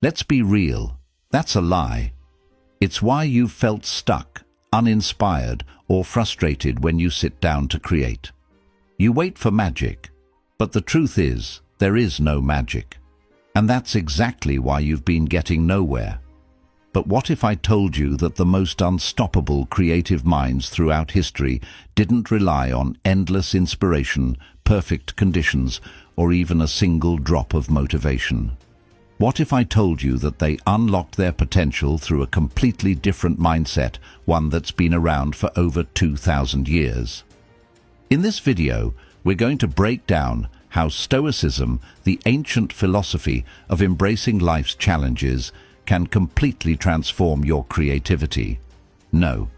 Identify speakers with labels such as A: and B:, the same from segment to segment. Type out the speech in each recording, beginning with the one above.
A: Let's be real, that's a lie. It's why you've felt stuck, uninspired, or frustrated when you sit down to create. You wait for magic, but the truth is, there is no magic. And that's exactly why you've been getting nowhere. But what if I told you that the most unstoppable creative minds throughout history didn't rely on endless inspiration, perfect conditions, or even a single drop of motivation? What if I told you that they unlocked their potential through a completely different mindset, one that's been around for over 2,000 years? In this video, we're going to break down how Stoicism, the ancient philosophy of embracing life's challenges, can completely transform your creativity. No,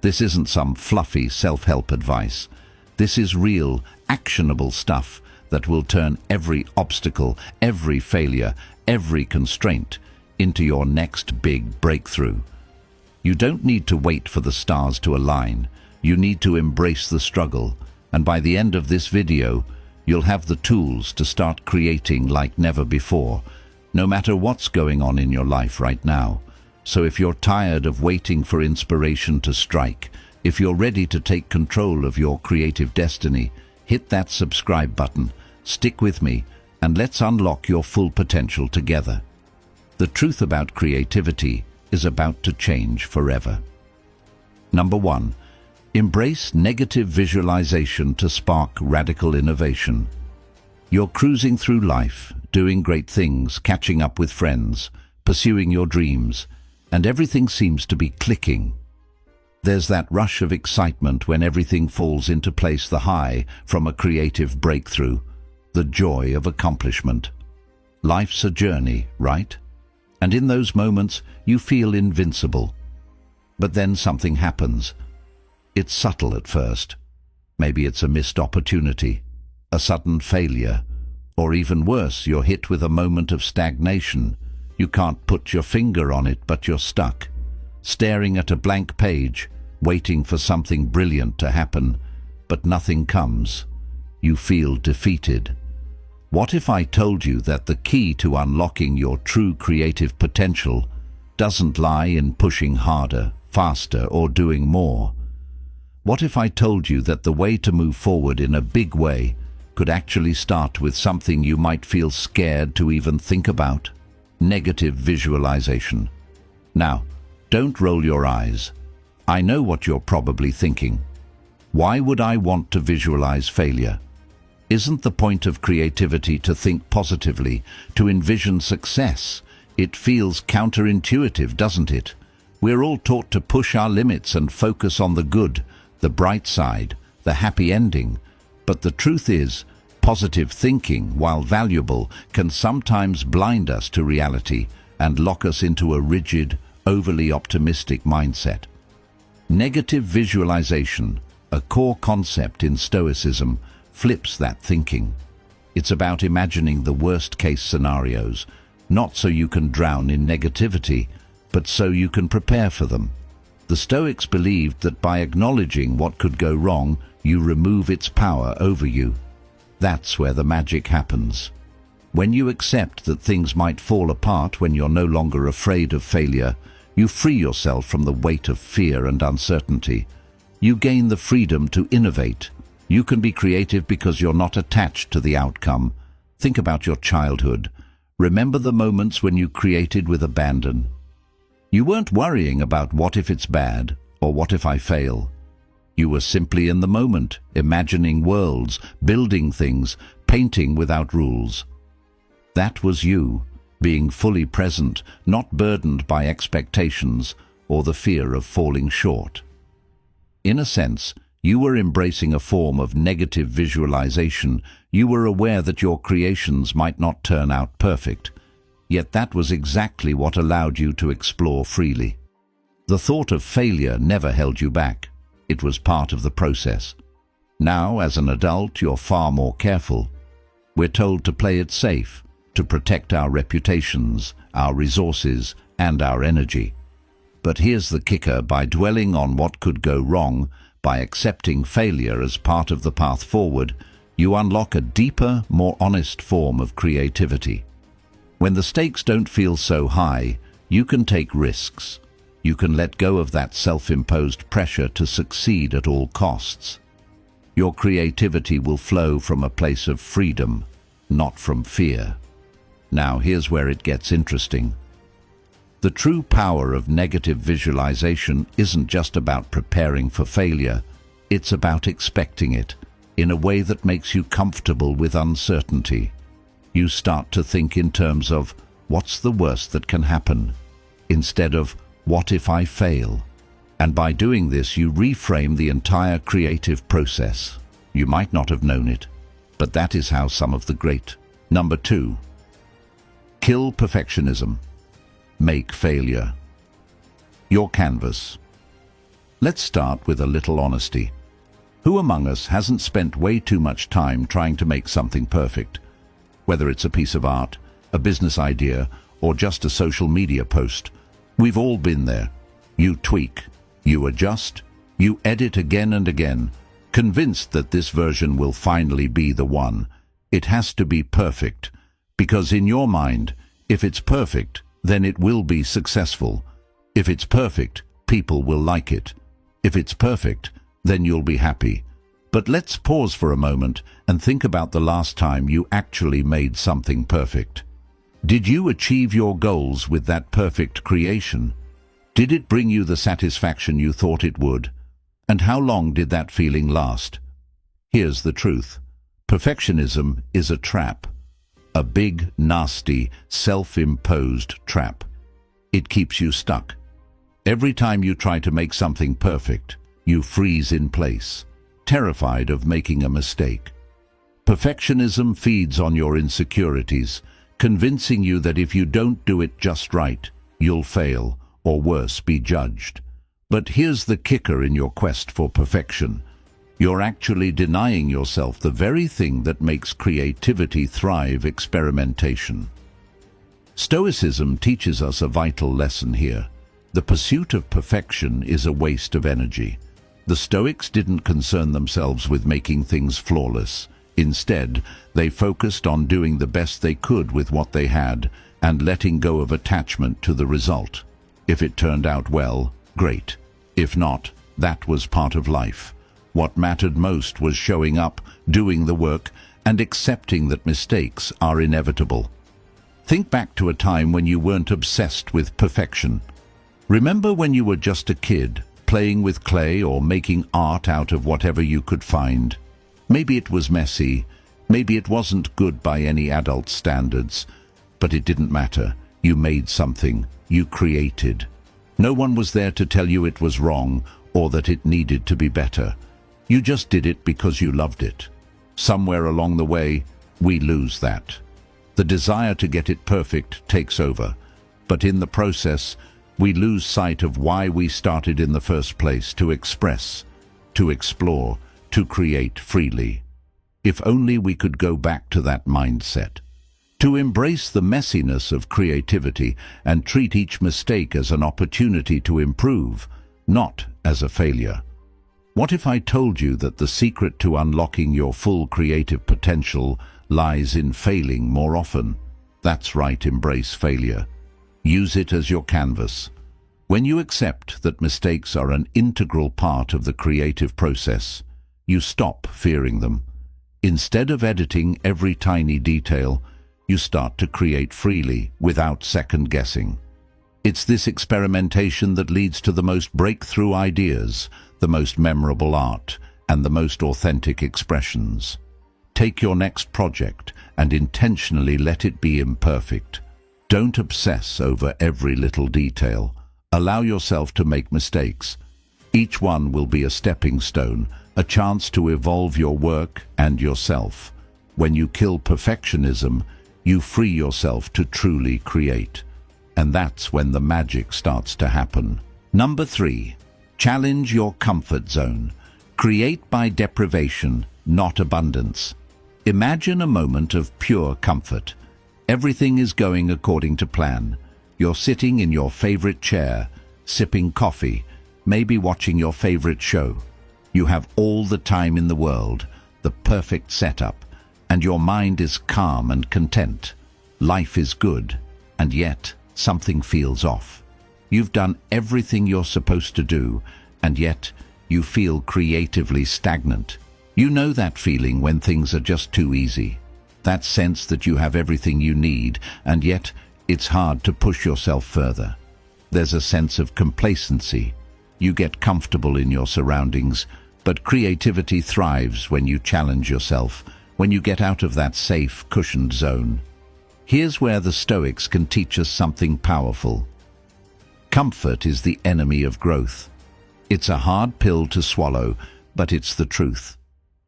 A: this isn't some fluffy self-help advice. This is real, actionable stuff that will turn every obstacle, every failure, every constraint into your next big breakthrough. You don't need to wait for the stars to align. You need to embrace the struggle, and by the end of this video, you'll have the tools to start creating like never before, no matter what's going on in your life right now. So if you're tired of waiting for inspiration to strike, if you're ready to take control of your creative destiny, hit that subscribe button, stick with me, and let's unlock your full potential together. The truth about creativity is about to change forever. Number 1. Embrace negative visualization to spark radical innovation. You're cruising through life, doing great things, catching up with friends, pursuing your dreams, and everything seems to be clicking. There's that rush of excitement when everything falls into place, the high from a creative breakthrough, the joy of accomplishment. Life's a journey, right? And in those moments, you feel invincible. But then something happens. It's subtle at first. Maybe it's a missed opportunity, a sudden failure, or even worse, you're hit with a moment of stagnation. You can't put your finger on it, but you're stuck, staring at a blank page, waiting for something brilliant to happen, but nothing comes. You feel defeated. What if I told you that the key to unlocking your true creative potential doesn't lie in pushing harder, faster, or doing more? What if I told you that the way to move forward in a big way could actually start with something you might feel scared to even think about? Negative visualization. Now, don't roll your eyes. I know what you're probably thinking. Why would I want to visualize failure? Isn't the point of creativity to think positively, to envision success? It feels counterintuitive, doesn't it? We're all taught to push our limits and focus on the good, the bright side, the happy ending. But the truth is, positive thinking, while valuable, can sometimes blind us to reality and lock us into a rigid, overly optimistic mindset. Negative visualization, a core concept in Stoicism, flips that thinking. It's about imagining the worst-case scenarios, not so you can drown in negativity, but so you can prepare for them. The Stoics believed that by acknowledging what could go wrong, you remove its power over you. That's where the magic happens. When you accept that things might fall apart, when you're no longer afraid of failure, you free yourself from the weight of fear and uncertainty. You gain the freedom to innovate. You can be creative because you're not attached to the outcome. Think about your childhood. Remember the moments when you created with abandon. You weren't worrying about what if it's bad, or what if I fail. You were simply in the moment, imagining worlds, building things, painting without rules. That was you, being fully present, not burdened by expectations or the fear of falling short. In a sense, you were embracing a form of negative visualization. You were aware that your creations might not turn out perfect, yet that was exactly what allowed you to explore freely. The thought of failure never held you back. It was part of the process. Now, as an adult, you're far more careful. We're told to play it safe, to protect our reputations, our resources, and our energy. But here's the kicker: by dwelling on what could go wrong, by accepting failure as part of the path forward, you unlock a deeper, more honest form of creativity. When the stakes don't feel so high, you can take risks. You can let go of that self-imposed pressure to succeed at all costs. Your creativity will flow from a place of freedom, not from fear. Now here's where it gets interesting. The true power of negative visualization isn't just about preparing for failure, it's about expecting it in a way that makes you comfortable with uncertainty. You start to think in terms of, what's the worst that can happen, instead of, what if I fail? And by doing this, you reframe the entire creative process. You might not have known it, but that is how some of the great. Number 2. Kill perfectionism. Make failure your canvas. Let's start with a little honesty. Who among us hasn't spent way too much time trying to make something perfect? Whether it's a piece of art, a business idea, or just a social media post, we've all been there. You tweak, you adjust, you edit again and again, convinced that this version will finally be the one. It has to be perfect, because in your mind, if it's perfect, then it will be successful. If it's perfect, people will like it. If it's perfect, then you'll be happy. But let's pause for a moment and think about the last time you actually made something perfect. Did you achieve your goals with that perfect creation? Did it bring you the satisfaction you thought it would? And how long did that feeling last? Here's the truth. Perfectionism is a trap. A big, nasty, self-imposed trap. It keeps you stuck. Every time you try to make something perfect, you freeze in place, terrified of making a mistake. Perfectionism feeds on your insecurities, convincing you that if you don't do it just right, you'll fail, or worse, be judged. But here's the kicker in your quest for perfection. You're actually denying yourself the very thing that makes creativity thrive: experimentation. Stoicism teaches us a vital lesson here. The pursuit of perfection is a waste of energy. The Stoics didn't concern themselves with making things flawless. Instead, they focused on doing the best they could with what they had and letting go of attachment to the result. If it turned out well, great. If not, that was part of life. What mattered most was showing up, doing the work, and accepting that mistakes are inevitable. Think back to a time when you weren't obsessed with perfection. Remember when you were just a kid, playing with clay or making art out of whatever you could find? Maybe it was messy, maybe it wasn't good by any adult standards, but it didn't matter. You made something, you created. No one was there to tell you it was wrong or that it needed to be better. You just did it because you loved it. Somewhere along the way, we lose that. The desire to get it perfect takes over, but in the process, we lose sight of why we started in the first place: to express, to explore, to create freely. If only we could go back to that mindset. To embrace the messiness of creativity and treat each mistake as an opportunity to improve, not as a failure. What if I told you that the secret to unlocking your full creative potential lies in failing more often? That's right, embrace failure. Use it as your canvas. When you accept that mistakes are an integral part of the creative process, you stop fearing them. Instead of editing every tiny detail, you start to create freely, without second-guessing. It's this experimentation that leads to the most breakthrough ideas, the most memorable art, and the most authentic expressions. Take your next project and intentionally let it be imperfect. Don't obsess over every little detail. Allow yourself to make mistakes. Each one will be a stepping stone, a chance to evolve your work and yourself. When you kill perfectionism, you free yourself to truly create. And that's when the magic starts to happen. Number 3. Challenge your comfort zone. Create by deprivation, not abundance. Imagine a moment of pure comfort. Everything is going according to plan. You're sitting in your favorite chair, sipping coffee, maybe watching your favorite show. You have all the time in the world, the perfect setup, and your mind is calm and content. Life is good, and yet something feels off. You've done everything you're supposed to do, and yet you feel creatively stagnant. You know that feeling when things are just too easy. That sense that you have everything you need, and yet it's hard to push yourself further. There's a sense of complacency. You get comfortable in your surroundings, but creativity thrives when you challenge yourself, when you get out of that safe, cushioned zone. Here's where the Stoics can teach us something powerful. Comfort is the enemy of growth. It's a hard pill to swallow, but it's the truth.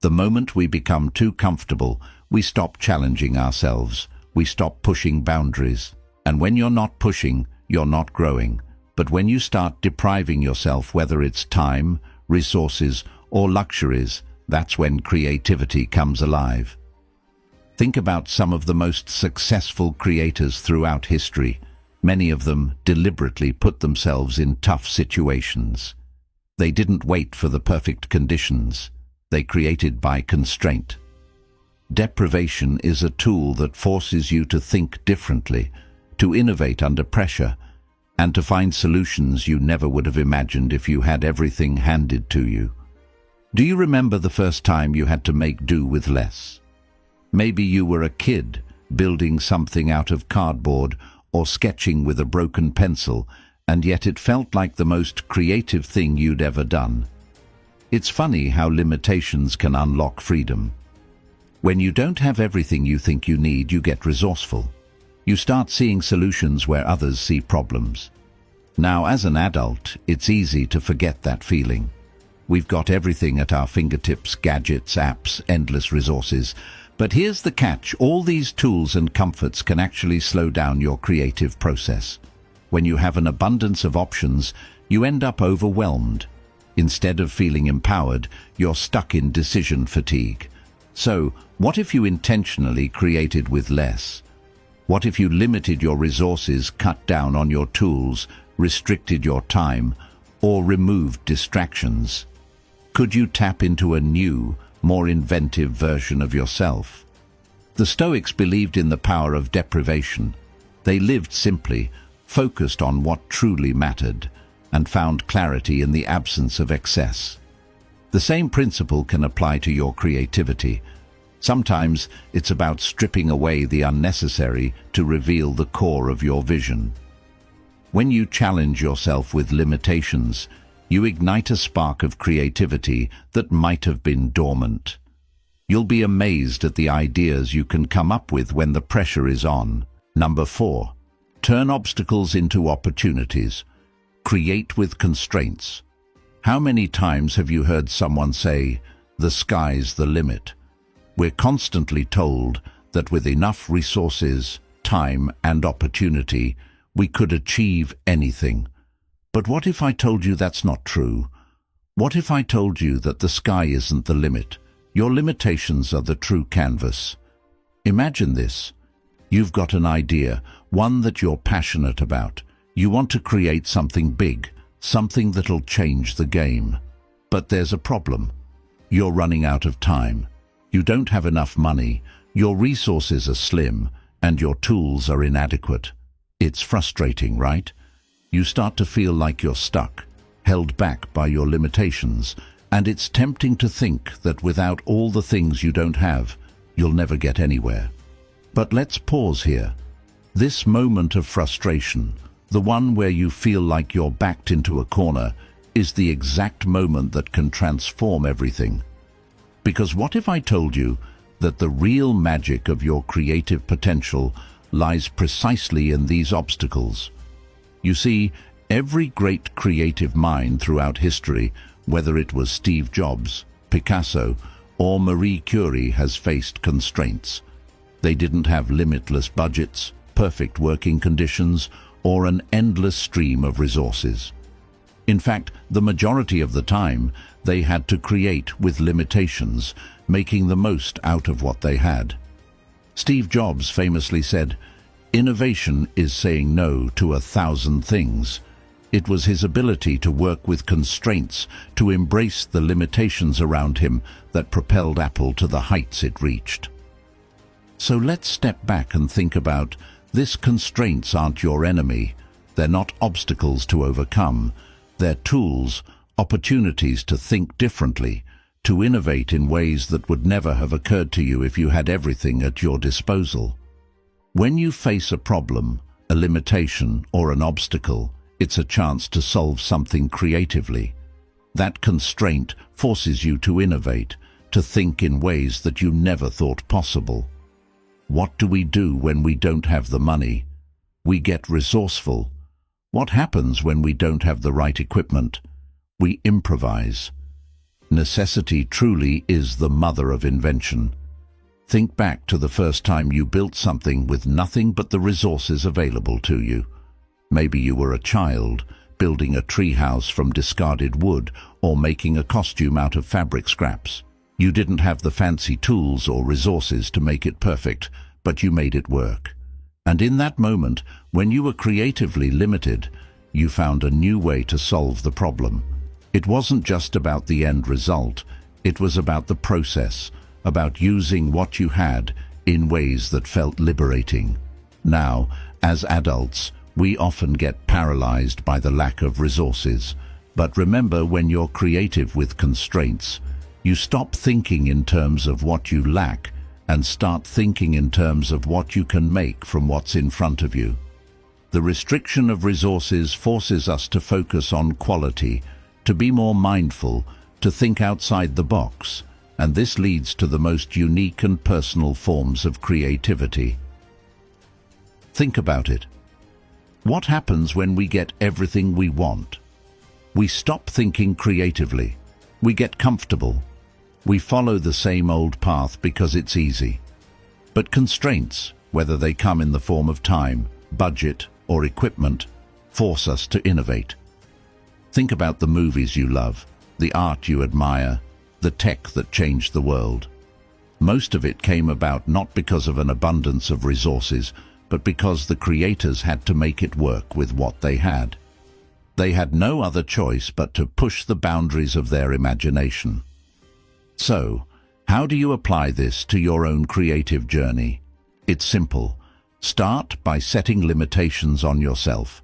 A: The moment we become too comfortable, we stop challenging ourselves. We stop pushing boundaries. And when you're not pushing, you're not growing. But when you start depriving yourself, whether it's time, resources, or luxuries, that's when creativity comes alive. Think about some of the most successful creators throughout history. Many of them deliberately put themselves in tough situations. They didn't wait for the perfect conditions. They created by constraint. Deprivation is a tool that forces you to think differently, to innovate under pressure, and to find solutions you never would have imagined if you had everything handed to you. Do you remember the first time you had to make do with less? Maybe you were a kid, building something out of cardboard or sketching with a broken pencil, and yet it felt like the most creative thing you'd ever done. It's funny how limitations can unlock freedom. When you don't have everything you think you need, you get resourceful. You start seeing solutions where others see problems. Now, as an adult, it's easy to forget that feeling. We've got everything at our fingertips, gadgets, apps, endless resources. But here's the catch: all these tools and comforts can actually slow down your creative process. When you have an abundance of options, you end up overwhelmed. Instead of feeling empowered, you're stuck in decision fatigue. So, what if you intentionally created with less? What if you limited your resources, cut down on your tools, restricted your time, or removed distractions? Could you tap into a new, more inventive version of yourself? The Stoics believed in the power of deprivation. They lived simply, focused on what truly mattered, and found clarity in the absence of excess. The same principle can apply to your creativity. Sometimes it's about stripping away the unnecessary to reveal the core of your vision. When you challenge yourself with limitations, you ignite a spark of creativity that might have been dormant. You'll be amazed at the ideas you can come up with when the pressure is on. Number 4. Turn obstacles into opportunities. Create with constraints. How many times have you heard someone say, "The sky's the limit"? We're constantly told that with enough resources, time, and opportunity, we could achieve anything. But what if I told you that's not true? What if I told you that the sky isn't the limit? Your limitations are the true canvas. Imagine this. You've got an idea, one that you're passionate about. You want to create something big, something that'll change the game. But there's a problem. You're running out of time. You don't have enough money, your resources are slim, and your tools are inadequate. It's frustrating, right? You start to feel like you're stuck, held back by your limitations, and it's tempting to think that without all the things you don't have, you'll never get anywhere. But let's pause here. This moment of frustration, the one where you feel like you're backed into a corner, is the exact moment that can transform everything. Because what if I told you that the real magic of your creative potential lies precisely in these obstacles? You see, every great creative mind throughout history, whether it was Steve Jobs, Picasso, or Marie Curie, has faced constraints. They didn't have limitless budgets, perfect working conditions, or an endless stream of resources. In fact, the majority of the time, they had to create with limitations, making the most out of what they had. Steve Jobs famously said, "Innovation is saying no to 1,000 things." It was his ability to work with constraints, to embrace the limitations around him, that propelled Apple to the heights it reached. So let's step back and think about this. Constraints aren't your enemy. They're not obstacles to overcome. They're tools, opportunities to think differently, to innovate in ways that would never have occurred to you if you had everything at your disposal. When you face a problem, a limitation, or an obstacle, it's a chance to solve something creatively. That constraint forces you to innovate, to think in ways that you never thought possible. What do we do when we don't have the money? We get resourceful. What happens when we don't have the right equipment? We improvise. Necessity truly is the mother of invention. Think back to the first time you built something with nothing but the resources available to you. Maybe you were a child, building a treehouse from discarded wood or making a costume out of fabric scraps. You didn't have the fancy tools or resources to make it perfect, but you made it work. And in that moment, when you were creatively limited, you found a new way to solve the problem. It wasn't just about the end result, it was about the process, about using what you had in ways that felt liberating. Now, as adults, we often get paralyzed by the lack of resources. But remember, when you're creative with constraints, you stop thinking in terms of what you lack and start thinking in terms of what you can make from what's in front of you. The restriction of resources forces us to focus on quality, to be more mindful, to think outside the box, and this leads to the most unique and personal forms of creativity. Think about it. What happens when we get everything we want? We stop thinking creatively. We get comfortable. We follow the same old path because it's easy. But constraints, whether they come in the form of time, budget, or equipment, force us to innovate. Think about the movies you love, the art you admire, the tech that changed the world. Most of it came about not because of an abundance of resources, but because the creators had to make it work with what they had. They had no other choice but to push the boundaries of their imagination. So, how do you apply this to your own creative journey? It's simple. Start by setting limitations on yourself.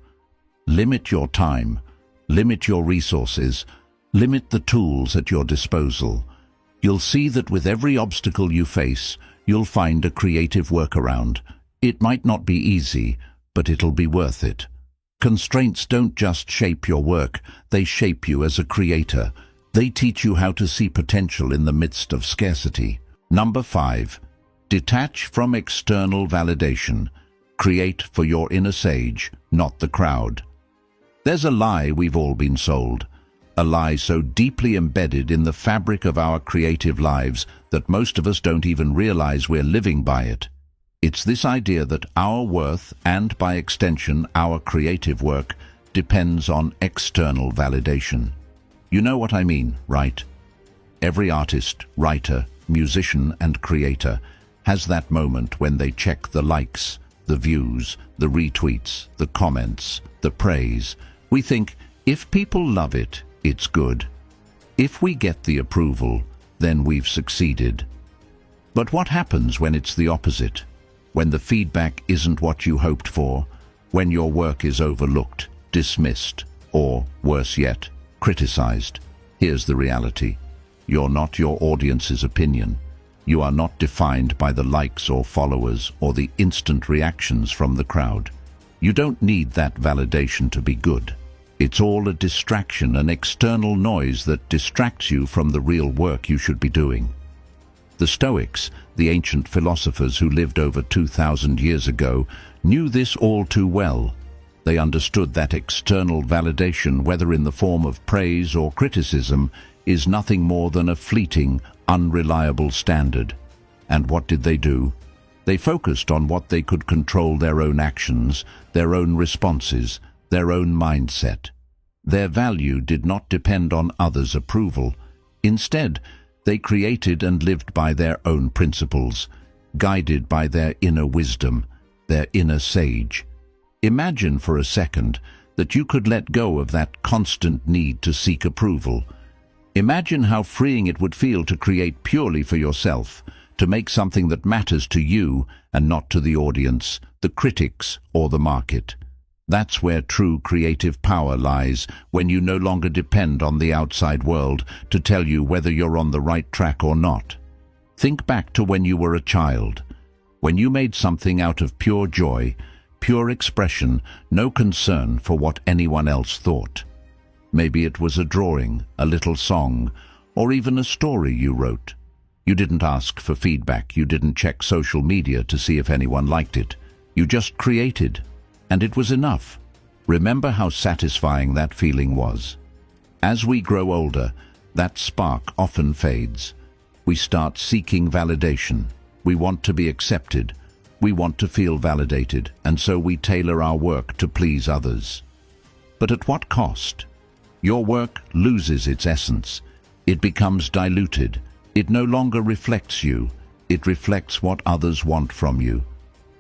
A: Limit your time, limit your resources, limit the tools at your disposal. You'll see that with every obstacle you face, you'll find a creative workaround. It might not be easy, but it'll be worth it. Constraints don't just shape your work, they shape you as a creator. They teach you how to see potential in the midst of scarcity. Number 5. Detach from external validation. Create for your inner sage, not the crowd. There's a lie we've all been sold. A lie so deeply embedded in the fabric of our creative lives that most of us don't even realize we're living by it. It's this idea that our worth, and by extension our creative work, depends on external validation. You know what I mean, right? Every artist, writer, musician, and creator has that moment when they check the likes, the views, the retweets, the comments, the praise. We think, if people love it, it's good. If we get the approval, then we've succeeded. But what happens when it's the opposite? When the feedback isn't what you hoped for? When your work is overlooked, dismissed, or, worse yet, criticized? Here's the reality. You're not your audience's opinion. You are not defined by the likes or followers or the instant reactions from the crowd. You don't need that validation to be good. It's all a distraction, an external noise that distracts you from the real work you should be doing. The Stoics, the ancient philosophers who lived over 2,000 years ago, knew this all too well. They understood that external validation, whether in the form of praise or criticism, is nothing more than a fleeting, unreliable standard. And what did they do? They focused on what they could control: their own actions, their own responses, their own mindset. Their value did not depend on others' approval. Instead, they created and lived by their own principles, guided by their inner wisdom, their inner sage. Imagine for a second that you could let go of that constant need to seek approval. Imagine how freeing it would feel to create purely for yourself, to make something that matters to you and not to the audience, the critics, or the market. That's where true creative power lies, when you no longer depend on the outside world to tell you whether you're on the right track or not. Think back to when you were a child, when you made something out of pure joy, pure expression, no concern for what anyone else thought. Maybe it was a drawing, a little song, or even a story you wrote. You didn't ask for feedback, you didn't check social media to see if anyone liked it. You just created, and it was enough. Remember how satisfying that feeling was. As we grow older, that spark often fades. We start seeking validation. We want to be accepted. We want to feel validated, and so we tailor our work to please others. But at what cost? Your work loses its essence. It becomes diluted. It no longer reflects you. It reflects what others want from you.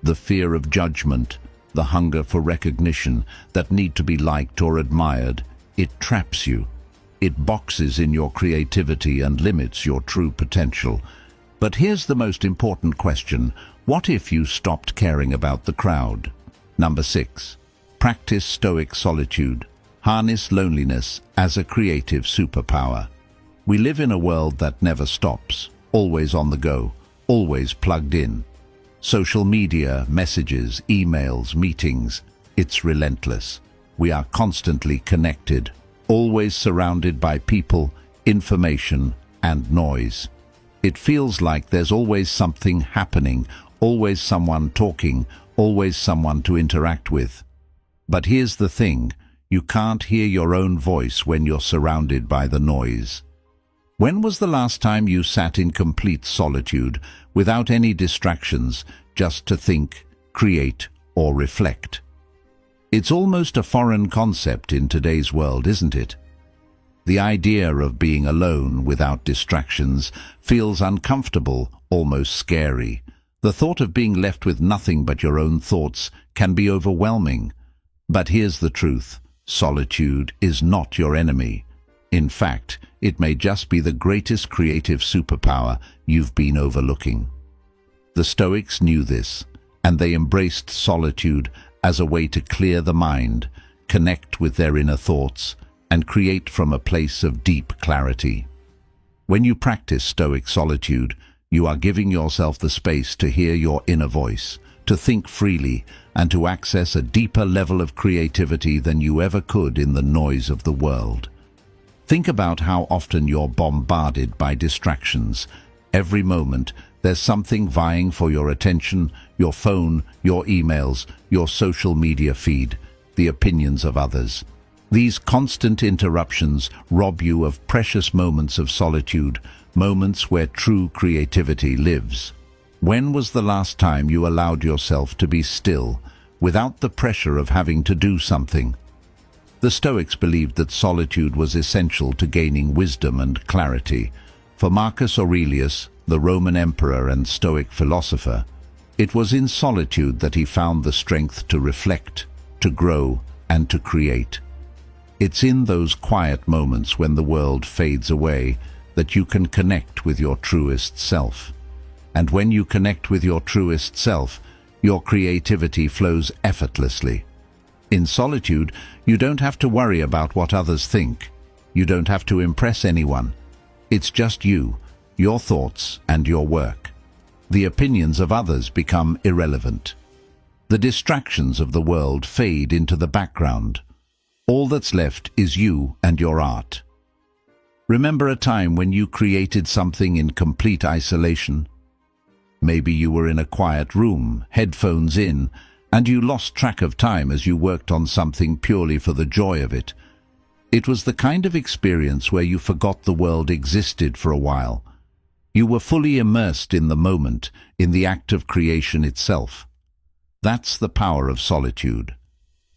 A: The fear of judgment, the hunger for recognition, that need to be liked or admired, it traps you. It boxes in your creativity and limits your true potential. But here's the most important question. What if you stopped caring about the crowd? Number 6. Practice Stoic solitude. Harness loneliness as a creative superpower. We live in a world that never stops, always on the go, always plugged in. Social media, messages, emails, meetings, it's relentless. We are constantly connected, always surrounded by people, information, and noise. It feels like there's always something happening, always someone talking, always someone to interact with. But here's the thing, you can't hear your own voice when you're surrounded by the noise. When was the last time you sat in complete solitude, without any distractions, just to think, create, or reflect? It's almost a foreign concept in today's world, isn't it? The idea of being alone without distractions feels uncomfortable, almost scary. The thought of being left with nothing but your own thoughts can be overwhelming. But here's the truth. Solitude is not your enemy. In fact, it may just be the greatest creative superpower you've been overlooking. The Stoics knew this, and they embraced solitude as a way to clear the mind, connect with their inner thoughts, and create from a place of deep clarity. When you practice Stoic solitude, you are giving yourself the space to hear your inner voice, to think freely, and to access a deeper level of creativity than you ever could in the noise of the world. Think about how often you're bombarded by distractions. Every moment, there's something vying for your attention, your phone, your emails, your social media feed, the opinions of others. These constant interruptions rob you of precious moments of solitude, moments where true creativity lives. When was the last time you allowed yourself to be still, without the pressure of having to do something? The Stoics believed that solitude was essential to gaining wisdom and clarity. For Marcus Aurelius, the Roman emperor and Stoic philosopher, it was in solitude that he found the strength to reflect, to grow, and to create. It's in those quiet moments when the world fades away that you can connect with your truest self. And when you connect with your truest self, your creativity flows effortlessly. In solitude, you don't have to worry about what others think. You don't have to impress anyone. It's just you, your thoughts, and your work. The opinions of others become irrelevant. The distractions of the world fade into the background. All that's left is you and your art. Remember a time when you created something in complete isolation? Maybe you were in a quiet room, headphones in, and you lost track of time as you worked on something purely for the joy of it. It was the kind of experience where you forgot the world existed for a while. You were fully immersed in the moment, in the act of creation itself. That's the power of solitude.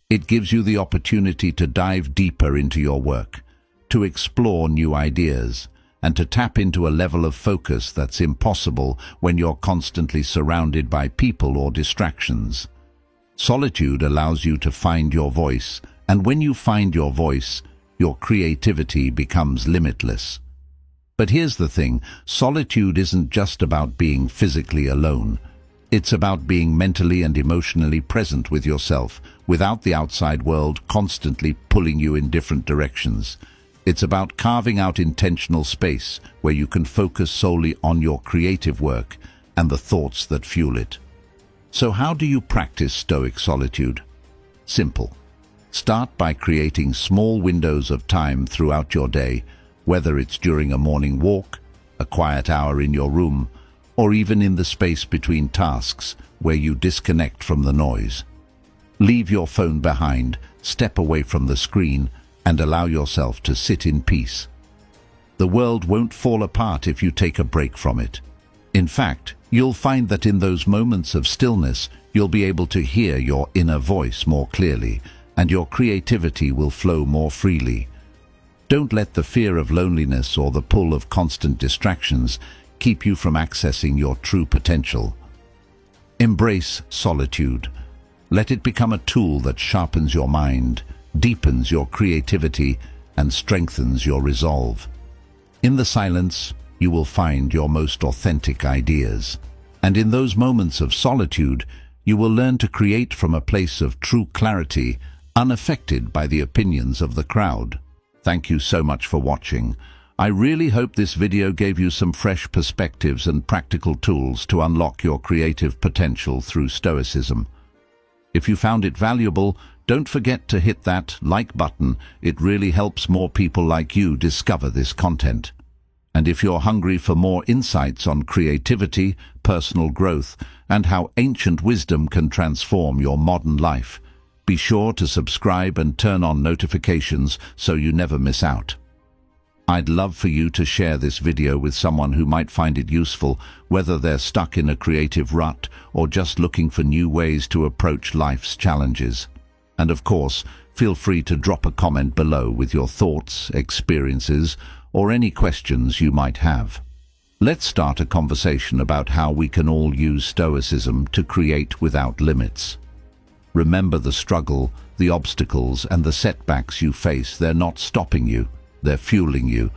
A: It gives you the opportunity to dive deeper into your work, to explore new ideas, and to tap into a level of focus that's impossible when you're constantly surrounded by people or distractions. Solitude allows you to find your voice, and when you find your voice, your creativity becomes limitless. But here's the thing, solitude isn't just about being physically alone. It's about being mentally and emotionally present with yourself, without the outside world constantly pulling you in different directions. It's about carving out intentional space where you can focus solely on your creative work and the thoughts that fuel it. So how do you practice Stoic solitude? Simple. Start by creating small windows of time throughout your day, whether it's during a morning walk, a quiet hour in your room, or even in the space between tasks where you disconnect from the noise. Leave your phone behind, step away from the screen, and allow yourself to sit in peace. The world won't fall apart if you take a break from it. In fact, you'll find that in those moments of stillness, you'll be able to hear your inner voice more clearly, and your creativity will flow more freely. Don't let the fear of loneliness or the pull of constant distractions keep you from accessing your true potential. Embrace solitude. Let it become a tool that sharpens your mind, deepens your creativity, and strengthens your resolve. In the silence, you will find your most authentic ideas. And in those moments of solitude, you will learn to create from a place of true clarity, unaffected by the opinions of the crowd. Thank you so much for watching. I really hope this video gave you some fresh perspectives and practical tools to unlock your creative potential through Stoicism. If you found it valuable, don't forget to hit that like button. It really helps more people like you discover this content. And if you're hungry for more insights on creativity, personal growth, and how ancient wisdom can transform your modern life, be sure to subscribe and turn on notifications so you never miss out. I'd love for you to share this video with someone who might find it useful, whether they're stuck in a creative rut or just looking for new ways to approach life's challenges. And of course, feel free to drop a comment below with your thoughts, experiences, or any questions you might have. Let's start a conversation about how we can all use Stoicism to create without limits. Remember the struggle, the obstacles, and the setbacks you face. They're not stopping you. They're fueling you.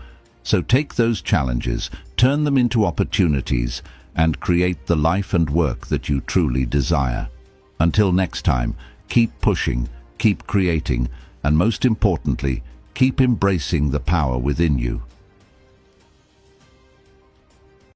A: So take those challenges, turn them into opportunities, and create the life and work that you truly desire. Until next time, keep pushing, keep creating, and most importantly, keep embracing the power within you.